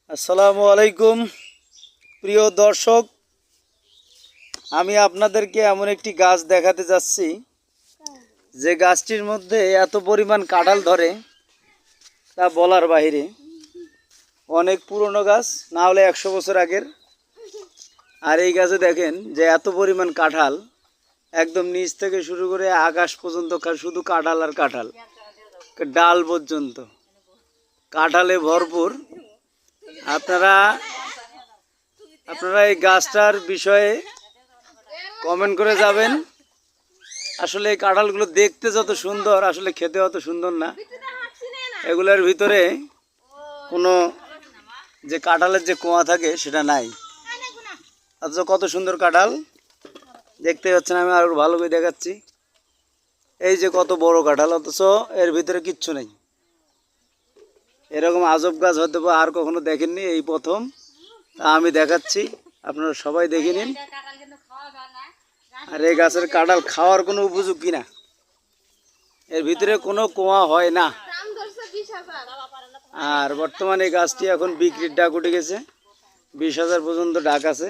আসসালামু আলাইকুম প্রিয় দর্শক, আমি আপনাদেরকে এমন একটি গাছ দেখাতে যাচ্ছি যে গাছটির মধ্যে এত পরিমাণ কাঁঠাল ধরে তা বলার বাইরে। অনেক পুরনো গাছ, না হলে 100 বছর আগের। আর এই গাছে দেখেন যে এত পরিমাণ কাঁঠাল, একদম নিচ থেকে শুরু করে আকাশ পর্যন্ত শুধু কাঁঠাল আর কাঁঠাল, ডাল পর্যন্ত কাঁঠালে ভরপুর। আপনারা এই গাছটার বিষয়ে কমেন্ট করে যাবেন। আসলে এই কাঁঠালগুলো দেখতে যত সুন্দর, আসলে খেতে অত সুন্দর না। এগুলোর ভিতরে কোনো যে কাঁঠালের যে কোয়া থাকে সেটা নাই, অথচ কত সুন্দর কাঁঠাল দেখতে পাচ্ছেন। আমি আরো ভালো করে দেখাচ্ছি, এই যে কত বড় কাঁঠাল, অথচ এর ভিতরে কিচ্ছু নেই। এরকম আজব গাছ হয়তো আর কখনো দেখেননি, এই প্রথম। তা আমি দেখাচ্ছি, আপনারা সবাই দেখে নিন। আর এই গাছের কাঁঠাল খাওয়ার কোনো উপযোগী না, এর ভিতরে কোনো কোয়া হয় না। আর বর্তমানে এই গাছটি এখন বিক্রির ডাক উঠে গেছে, 20,000 পর্যন্ত ডাক আছে।